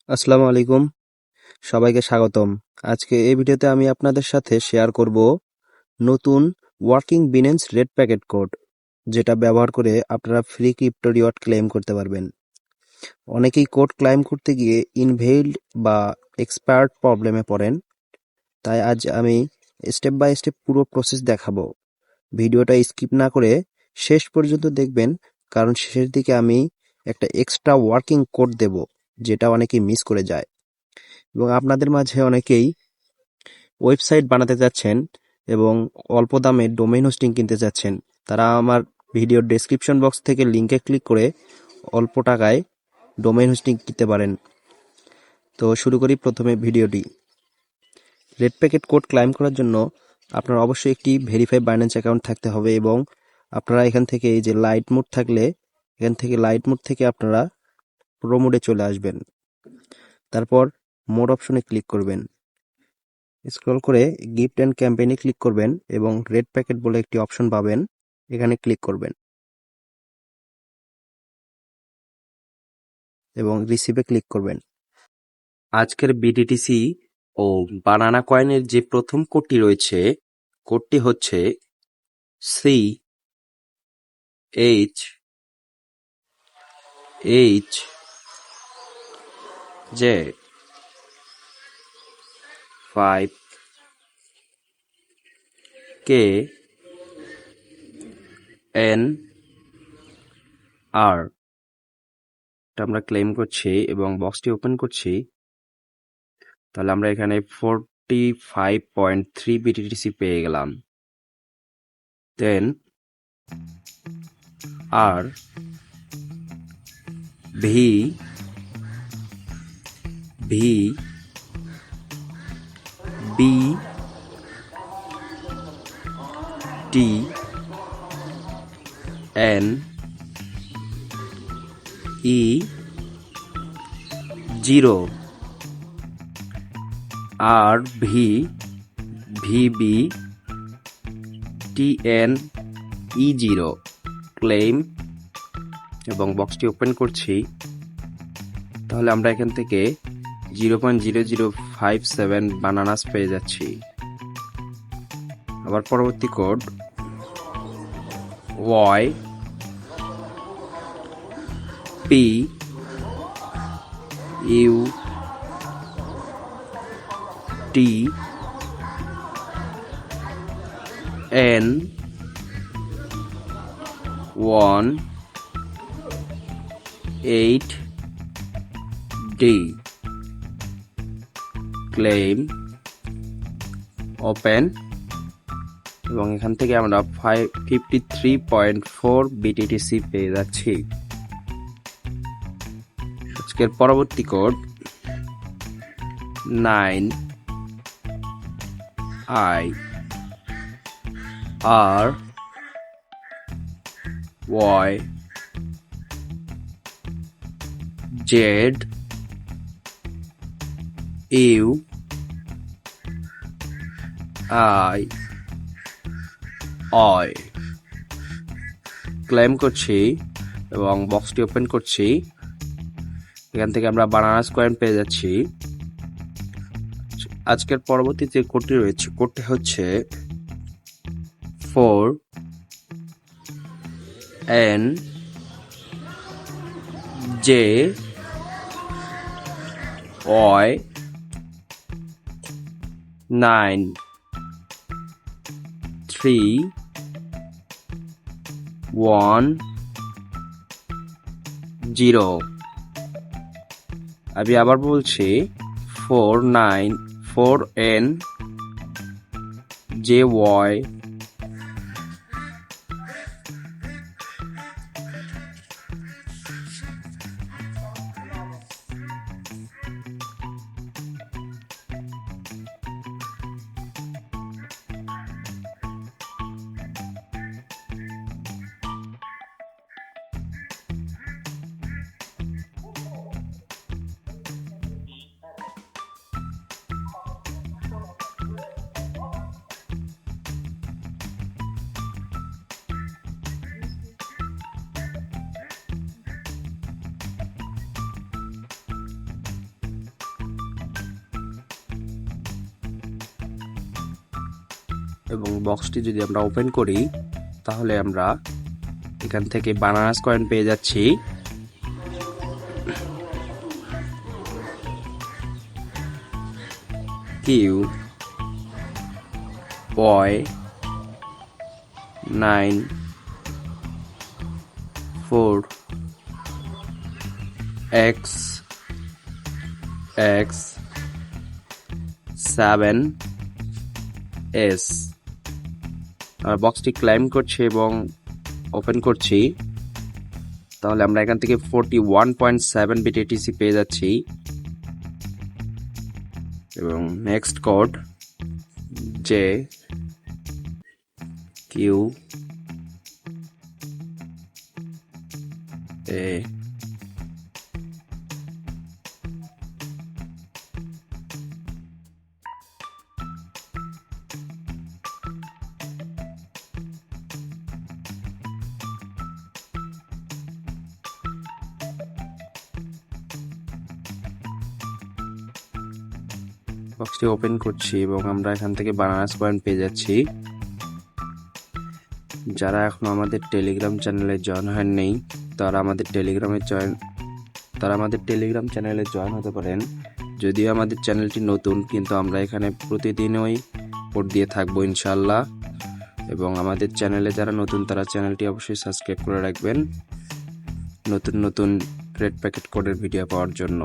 আসসালামু আলাইকুম, সবাইকে স্বাগতম। আজকে এই ভিডিওতে আমি আপনাদের সাথে শেয়ার করব নতুন working Binance red packet code, যেটা ব্যবহার করে আপনারা ফ্রি ক্রিপ্টো রিওয়ার্ড ক্লেম করতে পারবেন। অনেকেই কোড ক্লেম করতে গিয়ে ইনভেইল্ড বা এক্সপায়ার্ড প্রবলেমে পড়েন, তাই আজ আমি স্টেপ বাই স্টেপ পুরো প্রসেস দেখাবো। ভিডিওটা স্কিপ না করে শেষ পর্যন্ত দেখবেন, কারণ শেষের দিকে আমি একটা এক্সট্রা ওয়ার্কিং কোড দেব, যেটা অনেকেই মিস করে যায়। এবং আপনাদের মাঝে অনেকেই ওয়েবসাইট বানাতে যাচ্ছেন এবং অল্প দামে ডোমেইন হোস্টিং কিনতে যাচ্ছেন, তারা আমার ভিডিওর ডেসক্রিপশন বক্স থেকে লিঙ্কে ক্লিক করে অল্প টাকায় ডোমেইন হোস্টিং কিনতে পারেন। তো শুরু করি প্রথমে ভিডিওটি। রেড প্যাকেট কোড ক্লাইম করার জন্য আপনার অবশ্যই একটি ভেরিফাই বাইন্যান্স অ্যাকাউন্ট থাকতে হবে এবং আপনারা এখান থেকে এই যে লাইট মোড থাকলে লাইট মোড থেকে আপনারা প্রো মোডে চলে আসবেন। তারপর মোড অপশনে ক্লিক করবেন, স্ক্রল করে গিফট অ্যান্ড ক্যাম্পেইনে ক্লিক করবেন এবং রেড প্যাকেট বলে একটি অপশন পাবেন, এখানে ক্লিক করবেন এবং রিসিভে ক্লিক করবেন। আজকের বিটিটিসি ও বানানা কয়েনের যে প্রথম কোডটি রয়েছে, কোডটি হচ্ছে CHJ5KNR। এটা আমরা ক্লেম করছি এবং বক্সটি ওপেন করছি। তাহলে আমরা এখানে 45.3 বিটিটিসি পেয়ে গেলাম। Then R V V B T N E 0 R V V B T N E 0 claim এবং বক্সটি ওপেন করছি। তাহলে আমরা এখান থেকে 0.0057 বানানাস পেয়ে যাচ্ছি। আবার পরবর্তী code Y P U T N 18D claim open এবং এখান থেকে আমরা 53.4 বিটিটিসি পেয়ে যাচ্ছি। আজকের পরবর্তী কোড 9IRYZUI ক্লেম করছি এবং বক্সটি ওপেন করছি। এখান থেকে আমরা বানানাস কয়েন পেয়ে যাচ্ছি। আজকের পরবর্তী যে কোডটি রয়েছে, কোডটি হচ্ছে 4NJY9310। আমি আবার বলছি 4NJY এবং বক্সটি যদি আমরা ওপেন করি তাহলে আমরা এখান থেকে বানানাস কয়েন পেয়ে যাচ্ছি। কিউ বয় 9 4 X X 7 S। আমরা বক্সটি ক্লাইম করছি এবং ওপেন করছি, তাহলে আমরা এখান থেকে 41.7 বিট এটিসি পেয়ে যাচ্ছি। এবং নেক্সট কোড জে কিউ এ বক্সটি ওপেন করছি এবং আমরা এখান থেকে বানানাস কয়েন পেয়ে যাচ্ছি। যারা এখনো আমাদের টেলিগ্রাম চ্যানেলে জয়েন হয়নি তারা আমাদের টেলিগ্রাম চ্যানেলে জয়েন হতে পারেন। যদিও আমাদের চ্যানেলটি নতুন, কিন্তু আমরা এখানে প্রতিদিনই কোড দিয়ে থাকবো ইনশাল্লাহ। এবং আমাদের চ্যানেলে যারা নতুন তারা চ্যানেলটি অবশ্যই সাবস্ক্রাইব করে রাখবেন নতুন নতুন রেড প্যাকেট কোডের ভিডিও পাওয়ার জন্য।